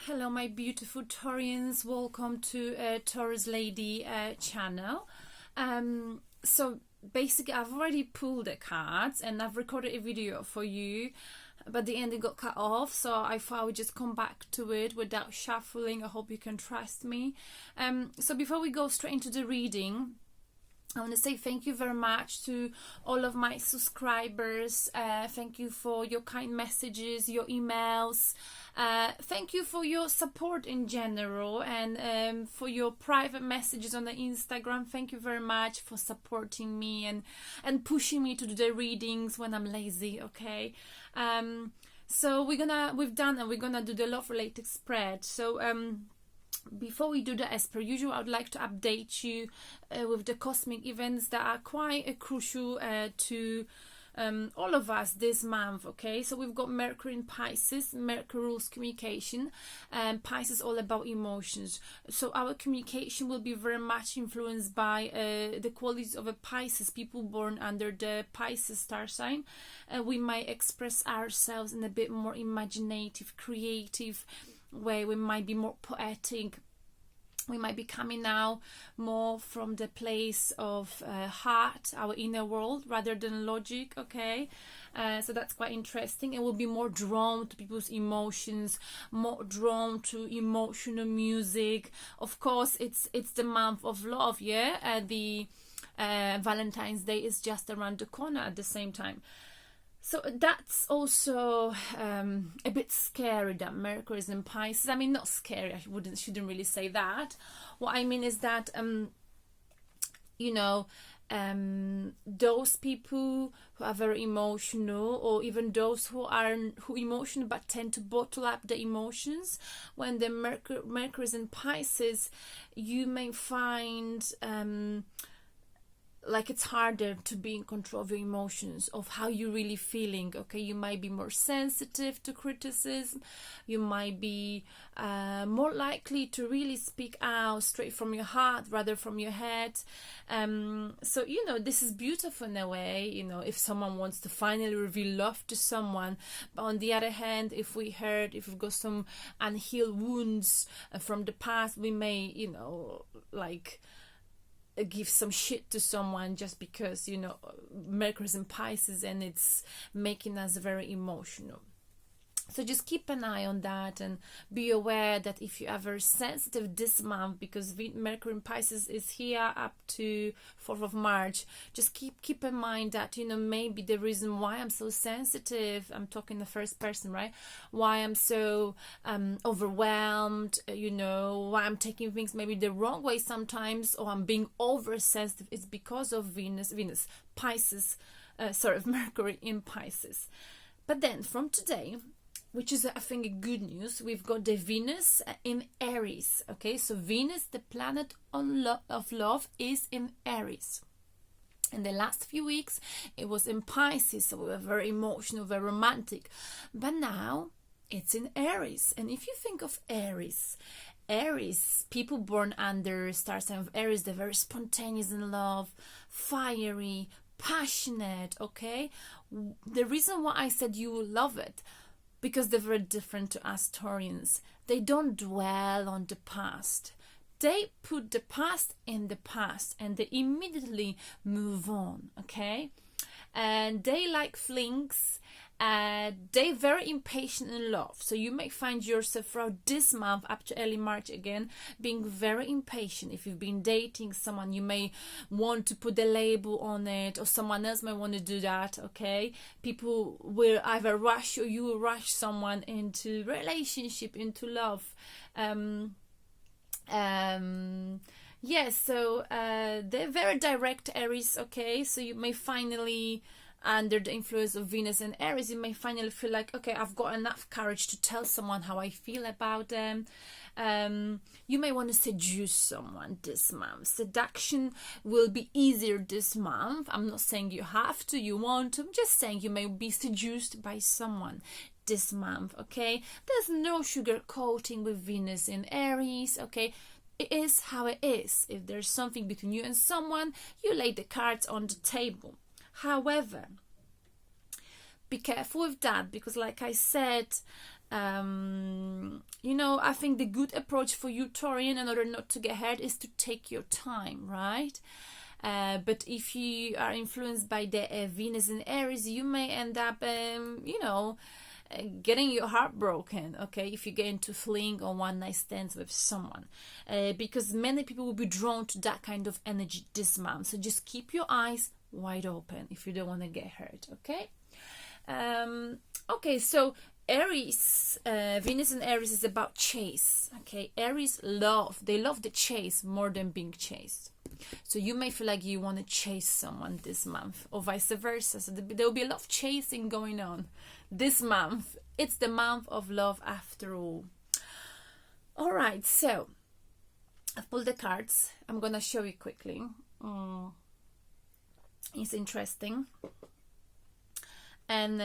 Hello my beautiful Taurians, welcome to Taurus Lady channel. So basically I've already pulled the cards and I've recorded a video for you, but the end it got cut off, so I thought I would just come back to it without shuffling. I hope you can trust me. So before we go straight into the reading, I want to say thank you very much to all of my subscribers. Thank you for your kind messages, your emails. Thank you for your support in general, and for your private messages on the Instagram. Thank you very much for supporting me and pushing me to do the readings when I'm lazy. Okay. So we're gonna do the love related spread. So before we do that, as per usual, I would like to update you with the cosmic events that are quite crucial to all of us this month. Okay, so we've got Mercury in Pisces. Mercury rules communication, and Pisces all about emotions. So our communication will be very much influenced by the qualities of a Pisces. People born under the Pisces star sign, we might express ourselves in a bit more imaginative, creative way. We might be more poetic. We might be coming now more from the place of heart, our inner world, rather than logic. Okay, so that's quite interesting, and we'll be more drawn to people's emotions, more drawn to emotional music. Of course, it's the month of love. Yeah, the Valentine's Day is just around the corner at the same time. So that's also a bit scary that Mercury is in Pisces. I mean, not scary, I shouldn't really say that. What I mean is that, those people who are very emotional, or even those who emotional but tend to bottle up the emotions, when the Mercury is in Pisces, you may find like it's harder to be in control of your emotions, of how you're really feeling. Okay, you might be more sensitive to criticism. You might be more likely to really speak out straight from your heart rather from your head. So this is beautiful in a way, if someone wants to finally reveal love to someone. But on the other hand, if we've got some unhealed wounds from the past, we may give some shit to someone just because Mercury's in Pisces and it's making us very emotional. So just keep an eye on that, and be aware that if you are very sensitive this month, because Mercury in Pisces is here up to 4th of March, just keep in mind that, maybe the reason why I'm so sensitive, I'm talking the first person, right? Why I'm so overwhelmed, why I'm taking things maybe the wrong way sometimes, or I'm being oversensitive, is because of Mercury in Pisces. But then from today, which is, I think, good news, we've got the Venus in Aries. Okay, so Venus, the planet of love, is in Aries. In the last few weeks, it was in Pisces, so we were very emotional, very romantic. But now, it's in Aries. And if you think of Aries, people born under star sign of Aries, they're very spontaneous in love, fiery, passionate. Okay, the reason why I said you will love it, because they're very different to us Taurians. They don't dwell on the past. They put the past in the past and they immediately move on, okay? And they like flings. They're very impatient in love. So you may find yourself throughout this month up to early March again being very impatient. If you've been dating someone, you may want to put a label on it, or someone else may want to do that. Okay, people will either rush, or you will rush someone into relationship, into love. So they're very direct, Aries. Okay, so you may finally, under the influence of Venus and Aries, you may finally feel like, okay, I've got enough courage to tell someone how I feel about them. You may want to seduce someone this month. Seduction will be easier this month. I'm not saying you have to, you want to. I'm just saying you may be seduced by someone this month. Okay, there's no sugar coating with Venus in Aries. Okay, it is how it is. If there's something between you and someone, you lay the cards on the table. However, be careful with that, because like I said, You know, I think the good approach for you, Taurian, in order not to get hurt, is to take your time, right? But if you are influenced by the Venus in Aries, you may end up, you know, getting your heart broken, okay, if you get into fling or one night stands with someone, because many people will be drawn to that kind of energy this month. So just keep your eyes wide open if you don't want to get hurt, okay? Okay, so Aries, Venus in Aries is about chase, okay? Aries they love the chase more than being chased. So you may feel like you want to chase someone this month, or vice versa. So there will be a lot of chasing going on this month. It's the month of love after all. All right, so I've pulled the cards. I'm going to show you quickly. It's interesting. And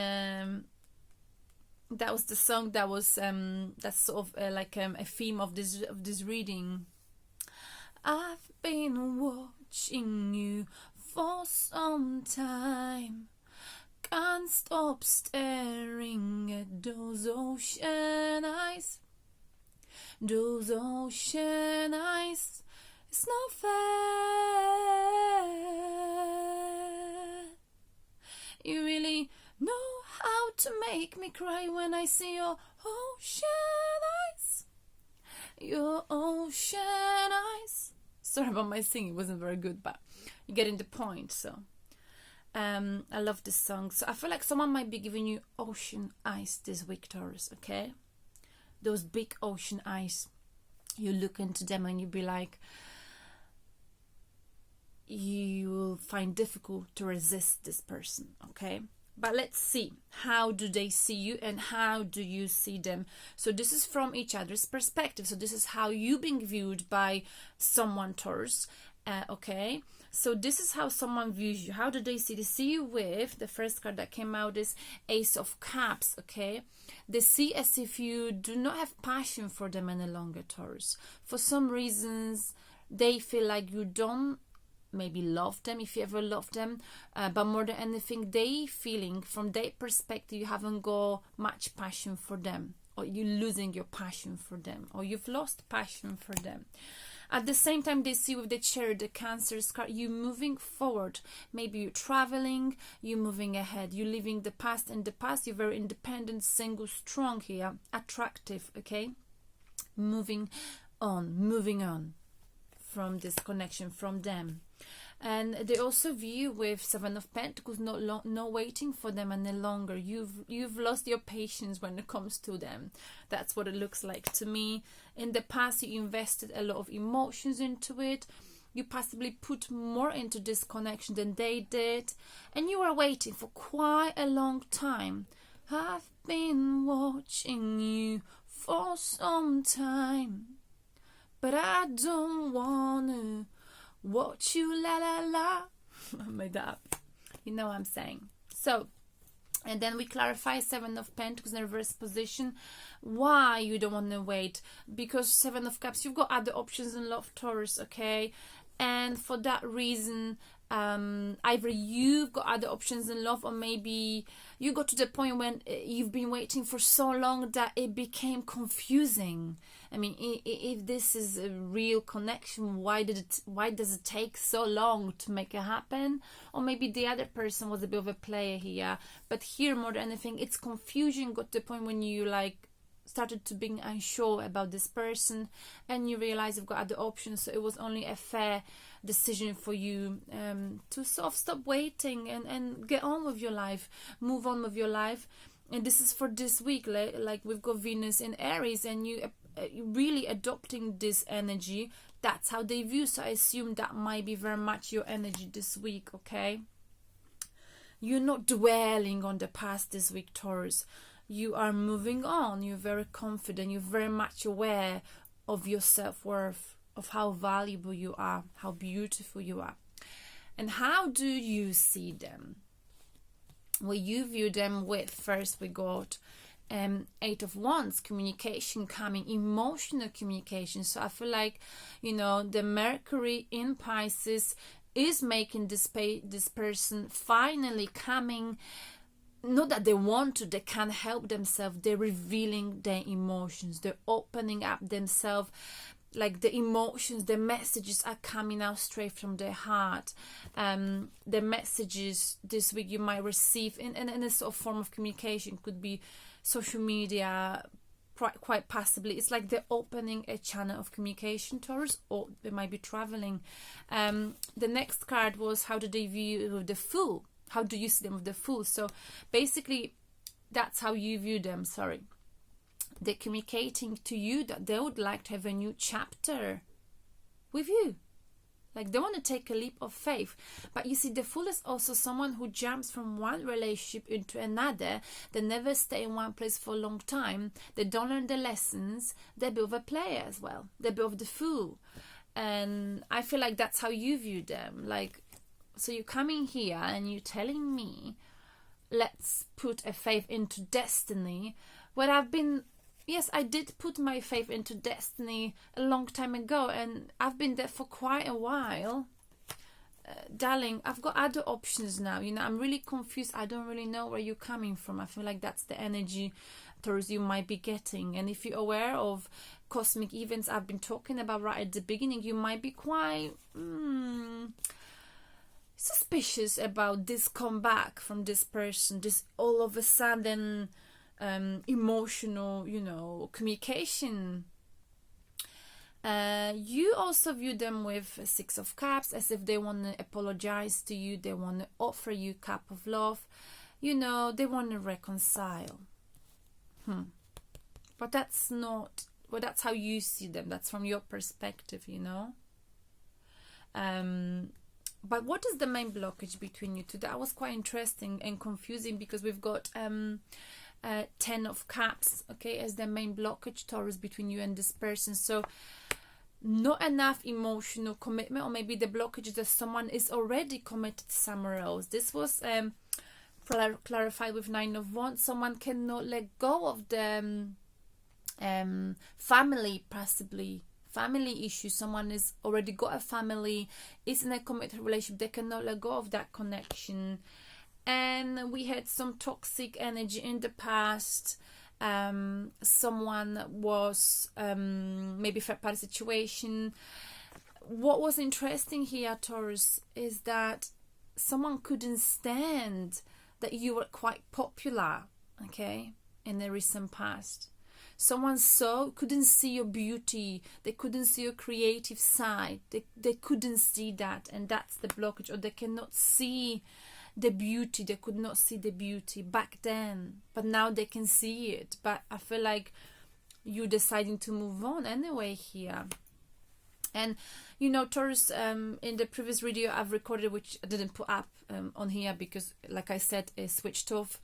that was the song that was that's sort of like a theme of this reading. I've been watching you for some time. Can't stop staring at those ocean eyes. Those ocean eyes. It's not fair. You really know how to make me cry when I see your ocean eyes. Your ocean eyes. Sorry about my singing, it wasn't very good, but you're getting the point. So I love this song. So I feel like someone might be giving you ocean eyes this week, Taurus, okay? Those big ocean eyes. You look into them and you be like, you will find difficult to resist this person, okay? But let's see, how do they see you and how do you see them? So this is from each other's perspective. So this is how you're being viewed by someone, Taurus, okay? So this is how someone views you. How do they see? They see you with, the first card that came out is Ace of Cups, okay? They see as if you do not have passion for them any longer, Taurus. For some reasons, they feel like you don't maybe love them, if you ever loved them, but more than anything, they feeling from their perspective you haven't got much passion for them, or you're losing your passion for them, or you've lost passion for them. At the same time, they see with the Chariot, the Cancer's card, you moving forward. Maybe you're traveling, you're moving ahead, you're leaving the past in the past. You're very independent, single, strong here, attractive, okay? Moving on from this connection, from them. And they also view with Seven of Pentacles, no waiting for them any longer. You've lost your patience when it comes to them. That's what it looks like to me. In the past, you invested a lot of emotions into it. You possibly put more into this connection than they did, and you were waiting for quite a long time. I've been watching you for some time, but I don't wanna watch you la la la. I made that up. You know what I'm saying. So, and then we clarify Seven of Pentacles in reverse position. Why you don't want to wait? Because Seven of Cups, you've got other options in love, Taurus, okay? And for that reason, either you've got other options in love, or maybe you got to the point when you've been waiting for so long that it became confusing. I mean, if this is a real connection, why does it take so long to make it happen? Or maybe the other person was a bit of a player here, but here more than anything, it's confusion. Got to the point when you like started to being unsure about this person, and you realize you've got other options. So it was only a fair decision for you to sort of stop waiting and get on with your life, move on with your life. And this is for this week, like we've got Venus in Aries, and you really adopting this energy. That's how they view. So I assume that might be very much your energy this week, okay? You're not dwelling on the past this week, Taurus. You are moving on. You're very confident. You're very much aware of your self-worth, of how valuable you are, how beautiful you are. And how do you see them? Well, you view them with, first we got Eight of Wands, communication coming, emotional communication. So I feel like, you know, the Mercury in Pisces is making this person finally coming not that they want to, they can't help themselves. They're revealing their emotions. They're opening up themselves. Like the emotions, the messages are coming out straight from their heart. The messages this week you might receive in a sort of form of communication, could be social media, quite possibly. It's like they're opening a channel of communication, Taurus, or they might be traveling. The next card was, how do they view with the Fool? How do you see them with the Fool? So basically, that's how you view them, sorry. They're communicating to you that they would like to have a new chapter with you. Like they want to take a leap of faith. But you see, the Fool is also someone who jumps from one relationship into another. They never stay in one place for a long time. They don't learn the lessons. They're a bit of a player as well. They're a bit of the Fool. And I feel like that's how you view them. Like, so you're coming here and you're telling me, let's put a faith into destiny. Where I've been... Yes, I did put my faith into destiny a long time ago, and I've been there for quite a while. Darling, I've got other options now. You know, I'm really confused. I don't really know where you're coming from. I feel like that's the energy, Taurus, you might be getting. And if you're aware of cosmic events I've been talking about right at the beginning, you might be quite suspicious about this comeback from this person, this all of a sudden... emotional, you know, communication. You also view them with a Six of Cups, as if they want to apologize to you, they want to offer you cup of love, you know, they want to reconcile. But that's not, well, that's how you see them, that's from your perspective, you know. But what is the main blockage between you two? That was quite interesting and confusing, because we've got 10 of Cups, okay, as the main blockage, Taurus, between you and this person. So not enough emotional commitment, or maybe the blockage is that someone is already committed somewhere else. This was clarified with 9 of Wands. Someone cannot let go of the family, possibly family issue. Someone is already got a family, is in a committed relationship, they cannot let go of that connection. And we had some toxic energy in the past. Someone was maybe third party situation. What was interesting here, Taurus, is that someone couldn't stand that you were quite popular, okay, in the recent past. Someone couldn't see your beauty, they couldn't see your creative side, they couldn't see that, and that's the blockage. Or they cannot see the beauty, they could not see the beauty back then, but now they can see it. But I feel like you're deciding to move on anyway here. And you know, Taurus, in the previous video I've recorded, which I didn't put up on here because, like I said, it switched off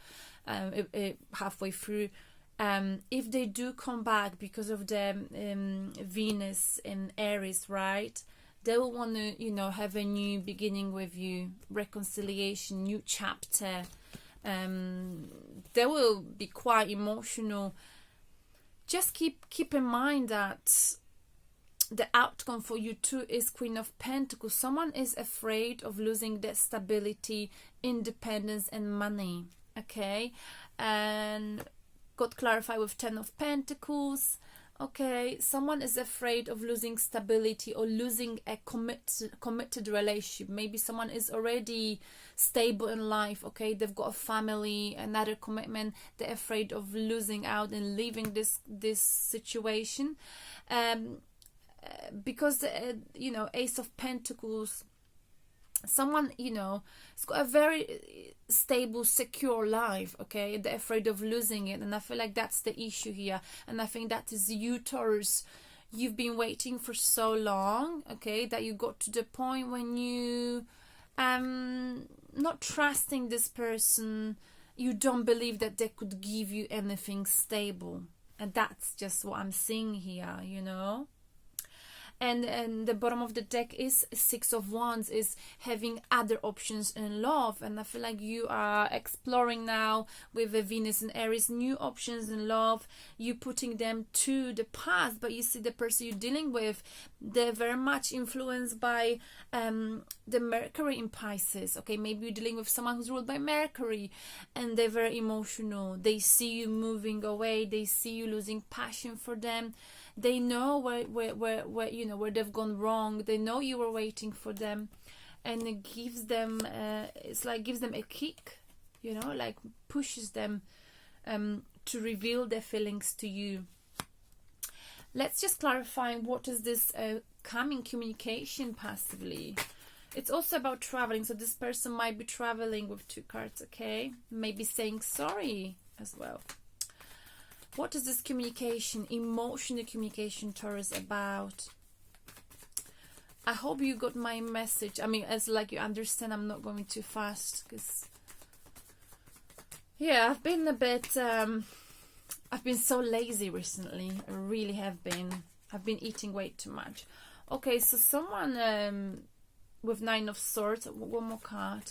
halfway through. If they do come back because of the Venus in Aries, right, they will want to, you know, have a new beginning with you, reconciliation, new chapter. They will be quite emotional. Just keep in mind that the outcome for you too is Queen of Pentacles. Someone is afraid of losing their stability, independence, and money. Okay, and got clarified with 10 of Pentacles. Okay, someone is afraid of losing stability or losing a committed relationship. Maybe someone is already stable in life, okay, they've got a family, another commitment. They're afraid of losing out and leaving this situation. Because, you know, Ace of Pentacles, someone, you know, has got a very stable, secure life, okay, they're afraid of losing it. And I feel like that's the issue here. And I think that is you, Taurus. You've been waiting for so long, okay, that you got to the point when you not trusting this person. You don't believe that they could give you anything stable. And that's just what I'm seeing here, you know. and the bottom of the deck is Six of Wands, is having other options in love. And I feel like you are exploring now with the Venus and Aries new options in love. You putting them to the past, but you see the person you're dealing with, they're very much influenced by the Mercury in Pisces. Okay, maybe you're dealing with someone who's ruled by Mercury, and they're very emotional. They see you moving away, they see you losing passion for them. They know where you know, where they've gone wrong. They know you were waiting for them, and it gives them it's like gives them a kick, you know, like pushes them to reveal their feelings to you. Let's just clarify what is this coming communication passively. It's also about traveling, so this person might be traveling with 2 cards. Okay, maybe saying sorry as well. What is this communication, emotional communication, Taurus, about? I hope you got my message. I mean, as like you understand, I'm not going too fast because, yeah, I've been a bit, I've been so lazy recently. I really have been. I've been eating way too much. Okay, so someone with 9 of Swords. One more card.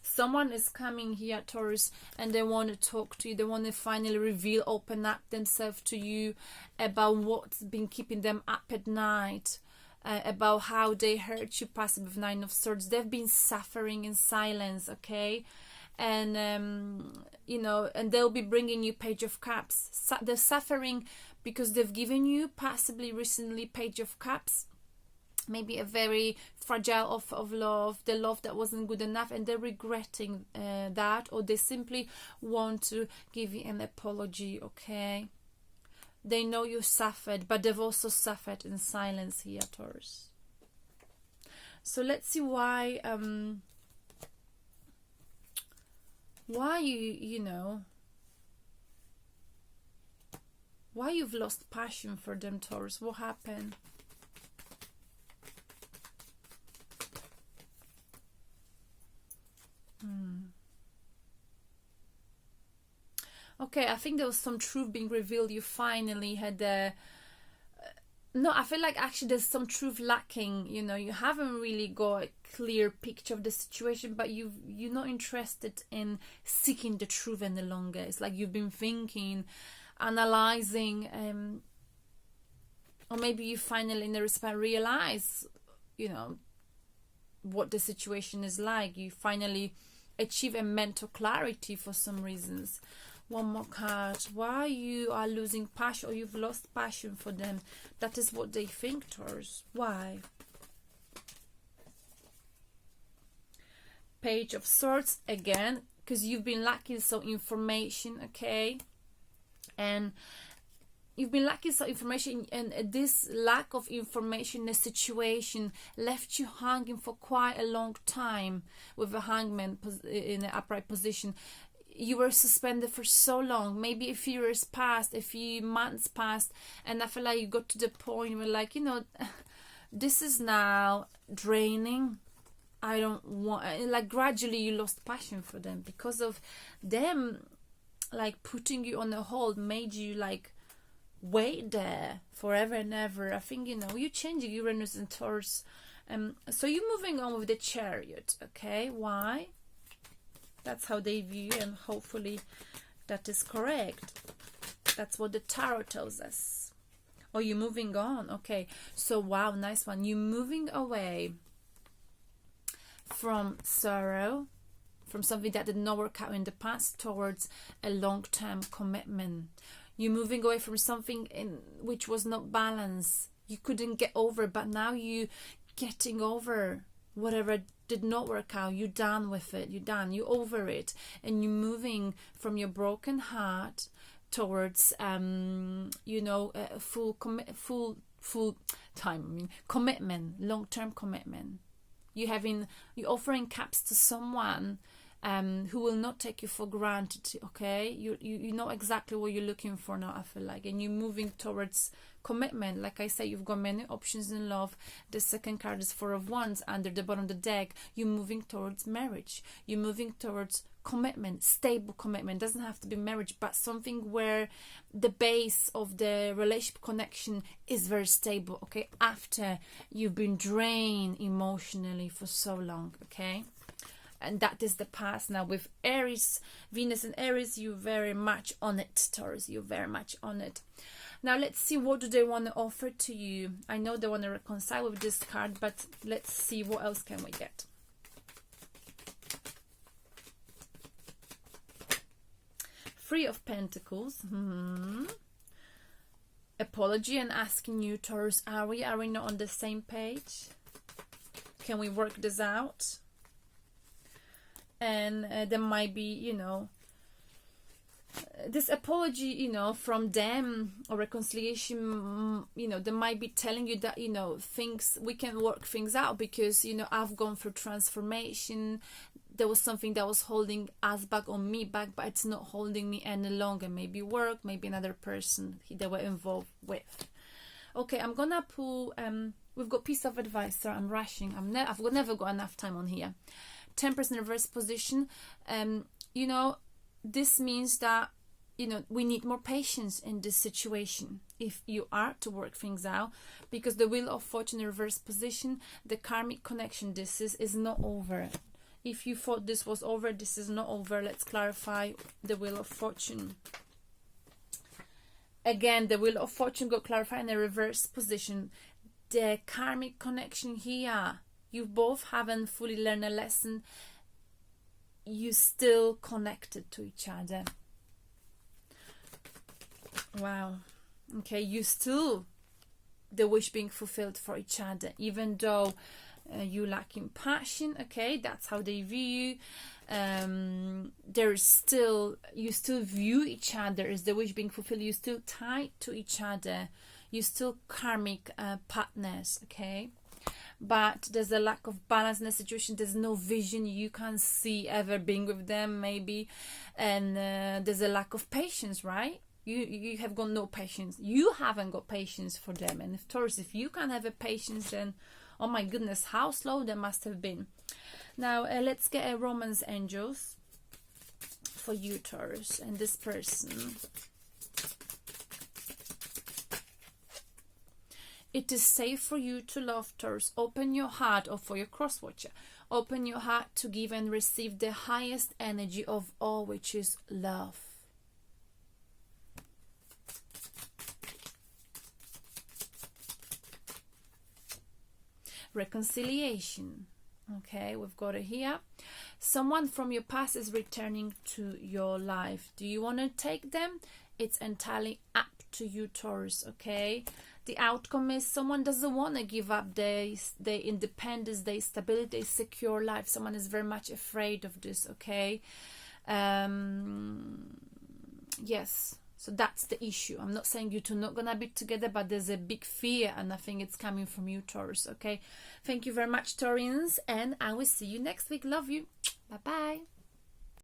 Someone is coming here, Taurus, and they want to talk to you. They want to finally reveal, open up themselves to you about what's been keeping them up at night, about how they hurt you, passive with 9 of Swords. They've been suffering in silence, okay? And, you know, and they'll be bringing you Page of Cups. They're suffering because they've given you, possibly recently, Page of Cups. Maybe a very fragile offer of love, the love that wasn't good enough, and they're regretting that, or they simply want to give you an apology, okay? They know you suffered, but they've also suffered in silence here, Taurus. So let's see why you know, why you've lost passion for them, Taurus. What happened? Okay, I think there was some truth being revealed. You finally had no, I feel like actually there's some truth lacking. You know, you haven't really got a clear picture of the situation, but you're not interested in seeking the truth any longer. It's like you've been thinking, analyzing, or maybe you finally in the respect realize, you know, what the situation is like. You finally achieve a mental clarity for some reasons. One more card. Why you are losing passion, or you've lost passion for them. That is what they think, Taurus. Why? Page of Swords again, because you've been lacking some information, okay? And you've been lacking some information, and this lack of information in the situation left you hanging for quite a long time with the Hangman in the upright position. You were suspended for so long, maybe a few years passed, a few months passed, and I feel like you got to the point where, like, you know, this is now draining. I don't want, like, gradually you lost passion for them because of them, like, putting you on a hold, made you, like, wait there forever and ever. I think, you know, you're changing Uranus and Taurus. So you're moving on with the Chariot, okay? Why? That's how they view, and hopefully that is correct. That's what the tarot tells us. Oh, you're moving on. Okay. So, wow, nice one. You're moving away from sorrow, from something that did not work out in the past, towards a long-term commitment. You're moving away from something which was not balanced. You couldn't get over, but now you getting over whatever did not work out. You're done with it. You're done. You're over it, and you're moving from your broken heart towards you know, full time. I mean, commitment, long-term commitment. You're offering cups to someone who will not take you for granted, okay? You know exactly what you're looking for now, I feel like, and you're moving towards commitment. Like I say, you've got many options in love. The second card is Four of Wands under the bottom of the deck. You're moving towards marriage. You're moving towards commitment, stable commitment. Doesn't have to be marriage, but something where the base of the relationship connection is very stable, okay? After you've been drained emotionally for so long, okay? And that is the past. Now with Aries, Venus and Aries, you're very much on it, Taurus. You're very much on it. Now let's see, what do they want to offer to you? I know they want to reconcile with this card, but let's see what else can we get. Three of Pentacles. Apology and asking you, Taurus, are we not on the same page? Can we work this out? And there might be, you know, this apology, you know, from them, or reconciliation, you know, they might be telling you that, you know, things, we can work things out because, you know, I've gone through transformation. There was something that was holding us back, or me back, but it's not holding me any longer. Maybe work, maybe another person they were involved with. Okay, I'm gonna pull, we've got piece of advice, so I'm rushing. I've never got enough time on here. Temperance in reverse position. You know, this means that, you know, we need more patience in this situation if you are to work things out, because the Wheel of Fortune in reverse position, the karmic connection, this is not over. If you thought this was over, this is not over. Let's clarify the Wheel of Fortune. Again, the Wheel of Fortune got clarified in a reverse position. The karmic connection here, you both haven't fully learned a lesson. You still connected to each other. Wow. Okay, you still, the wish being fulfilled for each other, even though you lacking passion. Okay, that's how they view you. There is still, you still view each other as the wish being fulfilled. You still tied to each other. You still karmic partners. Okay. But there's a lack of balance in the situation. There's no vision. You can't see ever being with them, maybe. And there's a lack of patience, right? You have got no patience. You haven't got patience for them. And if Taurus, if you can't have a patience, then oh my goodness, how slow they must have been. Now let's get a romance angels for you, Taurus, and this person. It is safe for you to love, Taurus. Open your heart, or for your cross watcher, open your heart to give and receive the highest energy of all, which is love. Reconciliation. Okay, we've got it here. Someone from your past is returning to your life. Do you want to take them? It's entirely up to you, Taurus. Okay, the outcome is someone doesn't want to give up their independence, their stability, their secure life. Someone is very much afraid of this. Okay, yes. So that's the issue. I'm not saying you two not gonna be together, but there's a big fear, and I think it's coming from you, Taurus. Okay, thank you very much, Taurians, and I will see you next week. Love you. Bye bye.